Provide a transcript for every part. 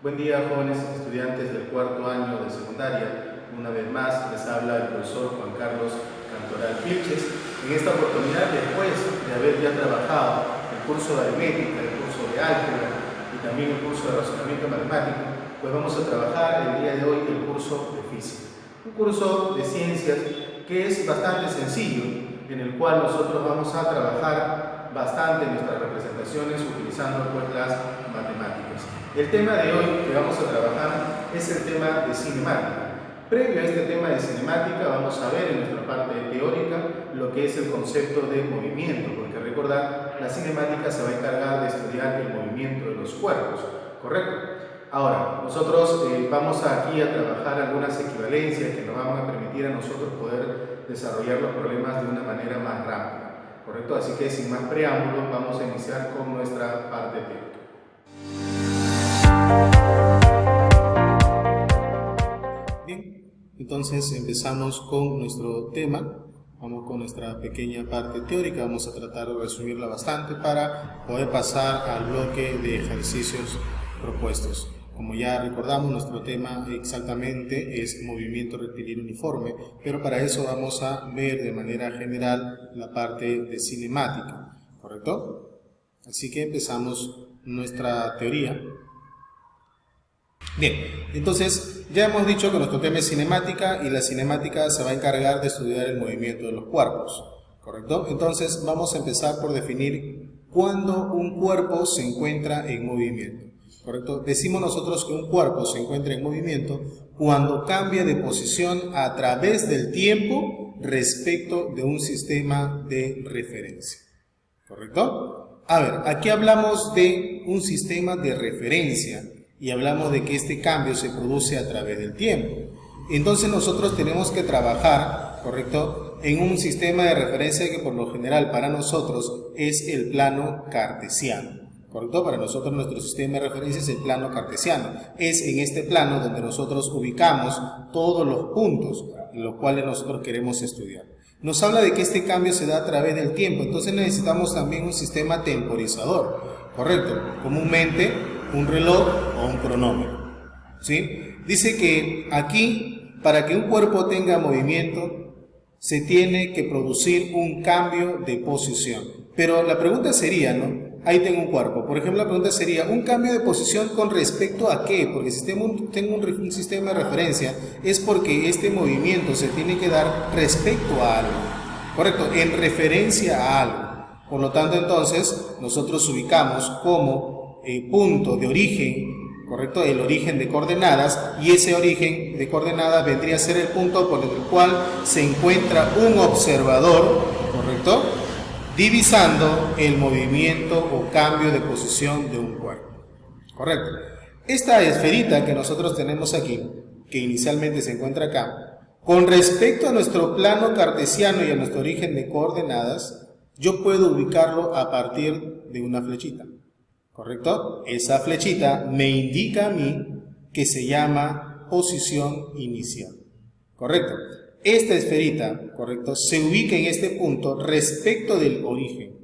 Buen día, jóvenes estudiantes del cuarto año de secundaria. Una vez más les habla el profesor Juan Carlos Cantoral Vilches. En esta oportunidad, después de haber ya trabajado el curso de aritmética, el curso de álgebra y también el curso de razonamiento matemático, pues vamos a trabajar el día de hoy el curso de física. Un curso de ciencias que es bastante sencillo, en el cual nosotros vamos a trabajar bastante nuestras representaciones utilizando pues las matemáticas. El tema de hoy que vamos a trabajar es el tema de cinemática. Previo a este tema de cinemática vamos a ver en nuestra parte teórica lo que es el concepto de movimiento, porque recordar, la cinemática se va a encargar de estudiar el movimiento de los cuerpos, ¿correcto? Ahora, nosotros vamos aquí a trabajar algunas equivalencias que nos van a permitir a nosotros poder desarrollar los problemas de una manera más rápida, ¿correcto? Así que sin más preámbulos vamos a iniciar con nuestra parte teórica. Bien, entonces empezamos con nuestro tema. Vamos con nuestra pequeña parte teórica, vamos a tratar de resumirla bastante para poder pasar al bloque de ejercicios propuestos. Como ya recordamos, nuestro tema exactamente es movimiento rectilíneo uniforme, pero para eso vamos a ver de manera general la parte de cinemática, ¿correcto? Así que empezamos nuestra teoría. Bien, entonces ya hemos dicho que nuestro tema es cinemática y la cinemática se va a encargar de estudiar el movimiento de los cuerpos, ¿correcto? Entonces vamos a empezar por definir cuándo un cuerpo se encuentra en movimiento, ¿correcto? Decimos nosotros que un cuerpo se encuentra en movimiento cuando cambia de posición a través del tiempo respecto de un sistema de referencia, ¿correcto? A ver, aquí hablamos de un sistema de referencia y hablamos de que este cambio se produce a través del tiempo. Entonces nosotros tenemos que trabajar, ¿correcto?, en un sistema de referencia que por lo general para nosotros es el plano cartesiano, ¿correcto? Para nosotros nuestro sistema de referencia es el plano cartesiano. Es en este plano donde nosotros ubicamos todos los puntos en los cuales nosotros queremos estudiar. Nos habla de que este cambio se da a través del tiempo, entonces necesitamos también un sistema temporizador, ¿correcto? Comúnmente un reloj o un cronómetro, ¿sí? Dice que aquí, para que un cuerpo tenga movimiento, se tiene que producir un cambio de posición. Pero la pregunta sería, ¿no? Ahí tengo un cuerpo. Por ejemplo, la pregunta sería, ¿un cambio de posición con respecto a qué? Porque si tengo un sistema de referencia, es porque este movimiento se tiene que dar respecto a algo, ¿correcto? En referencia a algo. Por lo tanto, entonces, nosotros ubicamos como punto de origen, ¿correcto?, el origen de coordenadas, y ese origen de coordenadas vendría a ser el punto por el cual se encuentra un observador, ¿correcto?, divisando el movimiento o cambio de posición de un cuerpo, ¿correcto? Esta esferita que nosotros tenemos aquí, que inicialmente se encuentra acá, con respecto a nuestro plano cartesiano y a nuestro origen de coordenadas, yo puedo ubicarlo a partir de una flechita, ¿correcto? Esa flechita me indica a mí que se llama posición inicial, ¿correcto? Esta esferita, ¿correcto?, se ubica en este punto respecto del origen.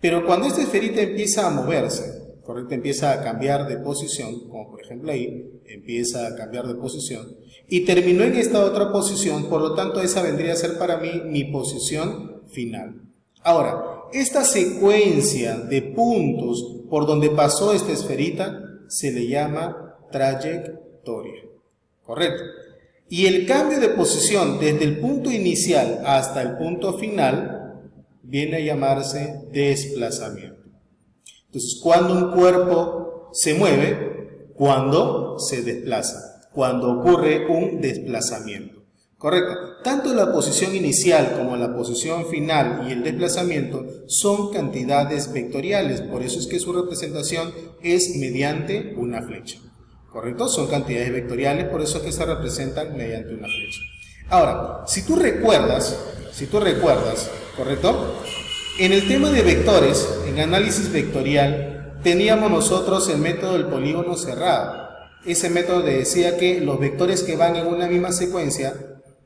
Pero cuando esta esferita empieza a moverse, ¿correcto?, empieza a cambiar de posición, como por ejemplo ahí, empieza a cambiar de posición, y terminó en esta otra posición, por lo tanto esa vendría a ser para mí mi posición final. Ahora, esta secuencia de puntos por donde pasó esta esferita se le llama trayectoria, ¿correcto? Y el cambio de posición desde el punto inicial hasta el punto final viene a llamarse desplazamiento. Entonces, cuando un cuerpo se mueve, cuando se desplaza, cuando ocurre un desplazamiento. Correcto. Tanto la posición inicial como la posición final y el desplazamiento son cantidades vectoriales, por eso es que su representación es mediante una flecha. ¿Correcto? Son cantidades vectoriales, por eso es que se representan mediante una flecha. Ahora, si tú recuerdas, ¿correcto?, en el tema de vectores, en análisis vectorial, teníamos nosotros el método del polígono cerrado. Ese método decía que los vectores que van en una misma secuencia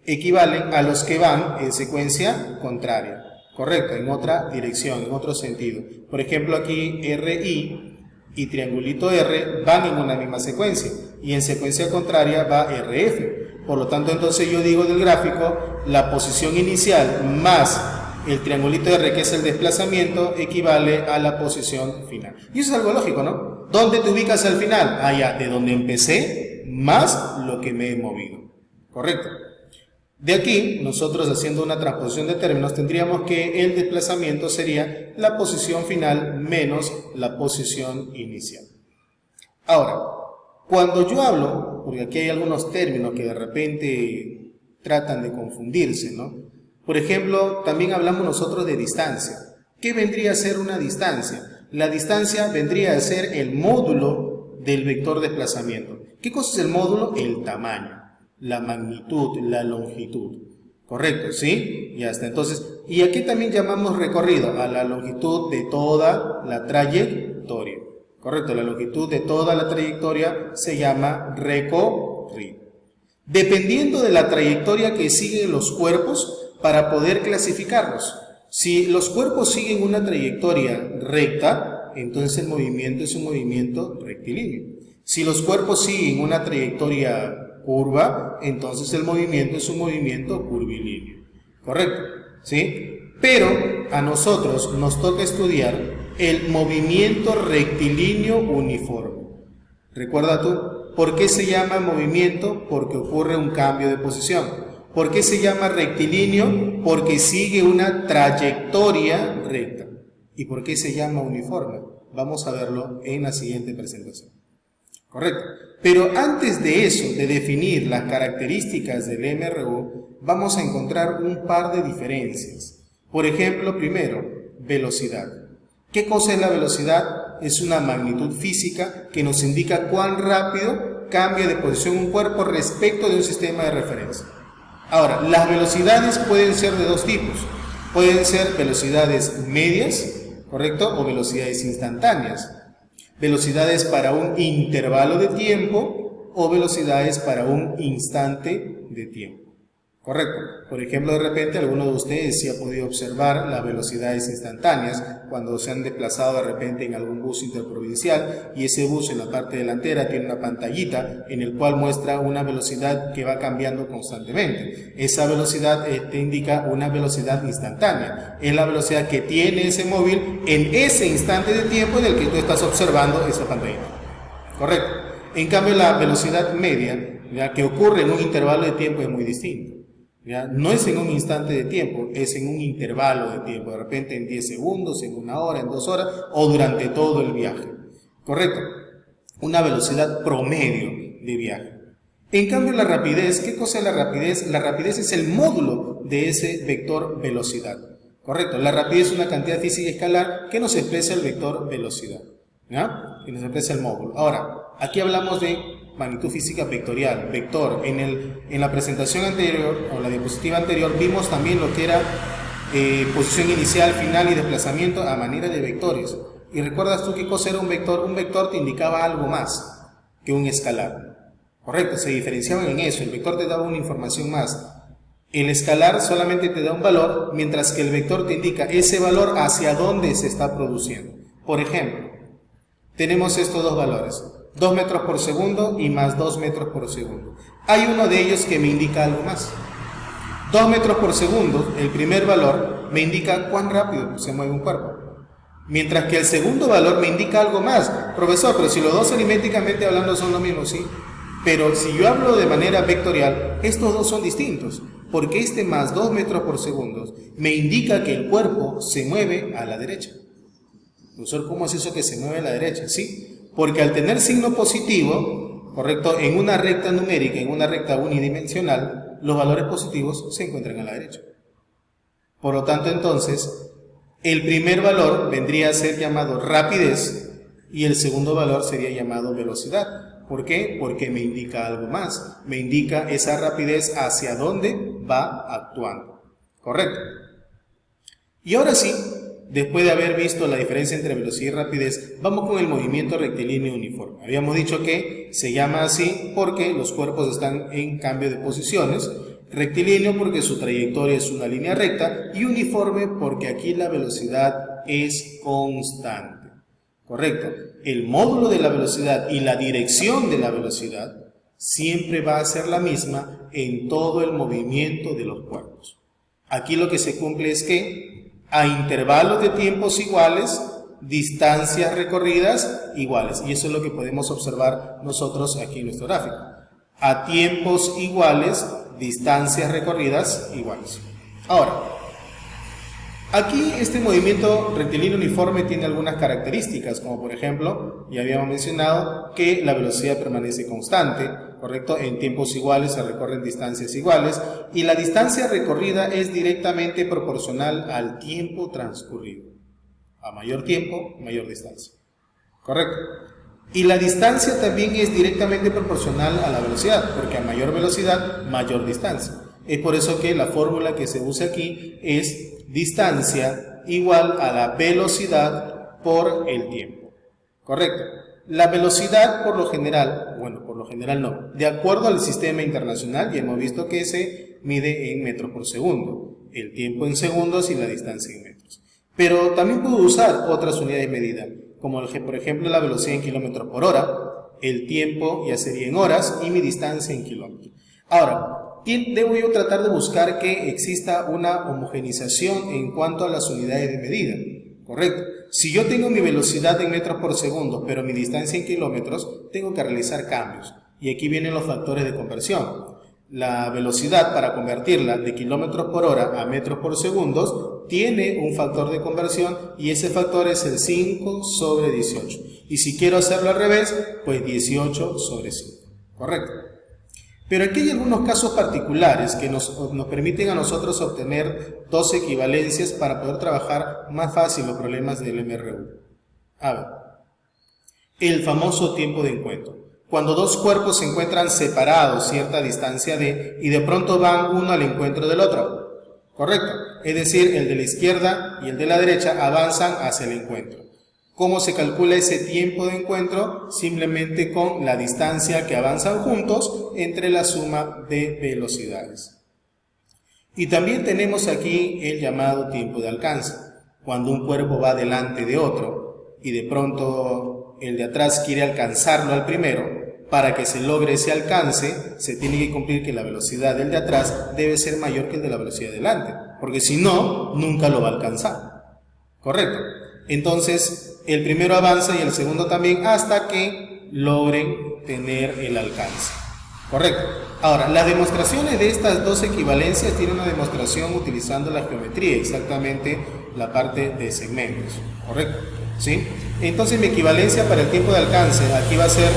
equivalen a los que van en secuencia contraria, correcto, en otra dirección, en otro sentido. Por ejemplo, aquí RI y triangulito R van en una misma secuencia y en secuencia contraria va RF. Por lo tanto, entonces yo digo del gráfico, la posición inicial más el triangulito R, que es el desplazamiento, equivale a la posición final. Y eso es algo lógico, ¿no? ¿Dónde te ubicas al final? Allá, de donde empecé, más lo que me he movido. ¿Correcto? De aquí, nosotros haciendo una transposición de términos, tendríamos que el desplazamiento sería la posición final menos la posición inicial. Ahora, cuando yo hablo, porque aquí hay algunos términos que de repente tratan de confundirse, ¿no? Por ejemplo, también hablamos nosotros de distancia. ¿Qué vendría a ser una distancia? La distancia vendría a ser el módulo del vector desplazamiento. ¿Qué cosa es el módulo? El tamaño, la magnitud, la longitud. ¿Correcto? ¿Sí? Ya está. Entonces, ¿y aquí también llamamos recorrido? A la longitud de toda la trayectoria. ¿Correcto? La longitud de toda la trayectoria se llama recorrido. Dependiendo de la trayectoria que siguen los cuerpos, para poder clasificarlos. Si los cuerpos siguen una trayectoria recta, entonces el movimiento es un movimiento rectilíneo. Si los cuerpos siguen una trayectoria curva, entonces el movimiento es un movimiento curvilíneo. ¿Correcto? ¿Sí? Pero a nosotros nos toca estudiar el movimiento rectilíneo uniforme. ¿Recuerda tú? ¿Por qué se llama movimiento? Porque ocurre un cambio de posición. ¿Por qué se llama rectilíneo? Porque sigue una trayectoria recta. ¿Y por qué se llama uniforme? Vamos a verlo en la siguiente presentación. ¿Correcto? Pero antes de eso, de definir las características del MRU, vamos a encontrar un par de diferencias. Por ejemplo, primero, velocidad. ¿Qué cosa es la velocidad? Es una magnitud física que nos indica cuán rápido cambia de posición un cuerpo respecto de un sistema de referencia. Ahora, las velocidades pueden ser de dos tipos. Pueden ser velocidades medias, ¿correcto? O velocidades instantáneas. Velocidades para un intervalo de tiempo o velocidades para un instante de tiempo. ¿Correcto? Por ejemplo, de repente alguno de ustedes sí ha podido observar las velocidades instantáneas cuando se han desplazado de repente en algún bus interprovincial y ese bus en la parte delantera tiene una pantallita en el cual muestra una velocidad que va cambiando constantemente. Esa velocidad te indica una velocidad instantánea. Es la velocidad que tiene ese móvil en ese instante de tiempo en el que tú estás observando esa pantallita. ¿Correcto? En cambio, la velocidad media, ya que ocurre en un intervalo de tiempo, es muy distinto. ¿Ya? No es en un instante de tiempo, es en un intervalo de tiempo, de repente en 10 segundos, en 1 hora, en 2 horas o durante todo el viaje. ¿Correcto? Una velocidad promedio de viaje. En cambio, la rapidez, ¿qué cosa es la rapidez? La rapidez es el módulo de ese vector velocidad. ¿Correcto? La rapidez es una cantidad física escalar que nos expresa el vector velocidad. ¿Ya? Que nos expresa el módulo. Ahora, aquí hablamos de magnitud física vectorial, vector. En la presentación anterior, o la diapositiva anterior, vimos también lo que era posición inicial, final y desplazamiento a manera de vectores. ¿Y recuerdas tú qué cosa era un vector? Un vector te indicaba algo más que un escalar. Correcto, se diferenciaban en eso. El vector te daba una información más. El escalar solamente te da un valor, mientras que el vector te indica ese valor hacia dónde se está produciendo. Por ejemplo, tenemos estos dos valores. 2 metros por segundo y más 2 metros por segundo. Hay uno de ellos que me indica algo más. 2 metros por segundo, el primer valor, me indica cuán rápido se mueve un cuerpo. Mientras que el segundo valor me indica algo más. Profesor, pero si los dos aritméticamente hablando son lo mismo, sí. Pero si yo hablo de manera vectorial, estos dos son distintos. Porque este más 2 metros por segundo me indica que el cuerpo se mueve a la derecha. Profesor, ¿cómo es eso que se mueve a la derecha? Sí. Porque al tener signo positivo, correcto, en una recta numérica, en una recta unidimensional, los valores positivos se encuentran a la derecha. Por lo tanto, entonces, el primer valor vendría a ser llamado rapidez y el segundo valor sería llamado velocidad. ¿Por qué? Porque me indica algo más. Me indica esa rapidez hacia dónde va actuando. ¿Correcto? Y ahora sí, después de haber visto la diferencia entre velocidad y rapidez, vamos con el movimiento rectilíneo uniforme. Habíamos dicho que se llama así porque los cuerpos están en cambio de posiciones. Rectilíneo porque su trayectoria es una línea recta y uniforme porque aquí la velocidad es constante. Correcto. El módulo de la velocidad y la dirección de la velocidad siempre va a ser la misma en todo el movimiento de los cuerpos. Aquí lo que se cumple es que a intervalos de tiempos iguales, distancias recorridas iguales. Y eso es lo que podemos observar nosotros aquí en nuestro gráfico. A tiempos iguales, distancias recorridas iguales. Ahora, aquí este movimiento rectilíneo uniforme tiene algunas características, como por ejemplo, ya habíamos mencionado que la velocidad permanece constante, ¿correcto? En tiempos iguales se recorren distancias iguales y la distancia recorrida es directamente proporcional al tiempo transcurrido. A mayor tiempo, mayor distancia. ¿Correcto? Y la distancia también es directamente proporcional a la velocidad, porque a mayor velocidad, mayor distancia. Es por eso que la fórmula que se usa aquí es distancia igual a la velocidad por el tiempo. ¿Correcto? La velocidad por lo general, bueno, por lo general no, de acuerdo al sistema internacional, ya hemos visto que se mide en metros por segundo, el tiempo en segundos y la distancia en metros. Pero también puedo usar otras unidades de medida, como por ejemplo la velocidad en kilómetros por hora, el tiempo ya sería en horas y mi distancia en kilómetros. Ahora, debo yo tratar de buscar que exista una homogenización en cuanto a las unidades de medida, ¿correcto? Si yo tengo mi velocidad en metros por segundo, pero mi distancia en kilómetros, tengo que realizar cambios. Y aquí vienen los factores de conversión. La velocidad, para convertirla de kilómetros por hora a metros por segundo, tiene un factor de conversión y ese factor es el 5 sobre 18. Y si quiero hacerlo al revés, pues 18 sobre 5. ¿Correcto? Pero aquí hay algunos casos particulares que nos permiten a nosotros obtener dos equivalencias para poder trabajar más fácil los problemas del MRU. A ver, el famoso tiempo de encuentro. Cuando dos cuerpos se encuentran separados cierta distancia d y de pronto van uno al encuentro del otro. ¿Correcto? Es decir, el de la izquierda y el de la derecha avanzan hacia el encuentro. ¿Cómo se calcula ese tiempo de encuentro? Simplemente con la distancia que avanzan juntos entre la suma de velocidades. Y también tenemos aquí el llamado tiempo de alcance. Cuando un cuerpo va delante de otro y de pronto el de atrás quiere alcanzarlo al primero, para que se logre ese alcance, se tiene que cumplir que la velocidad del de atrás debe ser mayor que el de la velocidad de delante, porque si no, nunca lo va a alcanzar. ¿Correcto? Entonces, el primero avanza y el segundo también hasta que logren tener el alcance. ¿Correcto? Ahora, las demostraciones de estas dos equivalencias tienen una demostración utilizando la geometría, exactamente la parte de segmentos. ¿Correcto? ¿Sí? Entonces mi equivalencia para el tiempo de alcance aquí va a ser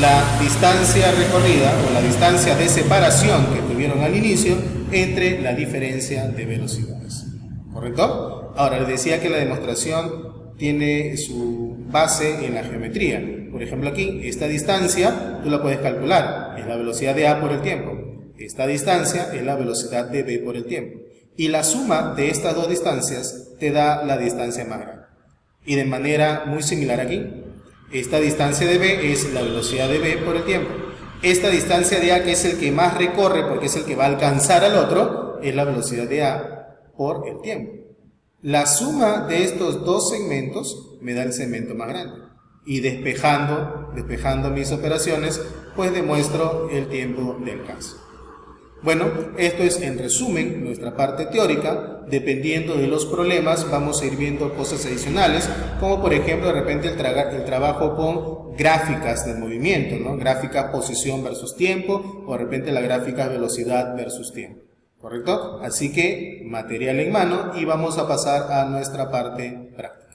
la distancia recorrida o la distancia de separación que tuvieron al inicio entre la diferencia de velocidades. ¿Correcto? Ahora les decía que la demostración tiene su base en la geometría. Por ejemplo aquí, esta distancia tú la puedes calcular, es la velocidad de A por el tiempo. Esta distancia es la velocidad de B por el tiempo. Y la suma de estas dos distancias te da la distancia más grande. Y de manera muy similar aquí, esta distancia de B es la velocidad de B por el tiempo. Esta distancia de A, que es el que más recorre porque es el que va a alcanzar al otro, es la velocidad de A por el tiempo. La suma de estos dos segmentos me da el segmento más grande. Y despejando mis operaciones, pues demuestro el tiempo de alcance. Bueno, esto es en resumen nuestra parte teórica. Dependiendo de los problemas vamos a ir viendo cosas adicionales, como por ejemplo de repente el trabajo con gráficas del movimiento, ¿no? Gráficas posición versus tiempo, o de repente la gráfica velocidad versus tiempo. ¿Correcto? Así que material en mano y vamos a pasar a nuestra parte práctica.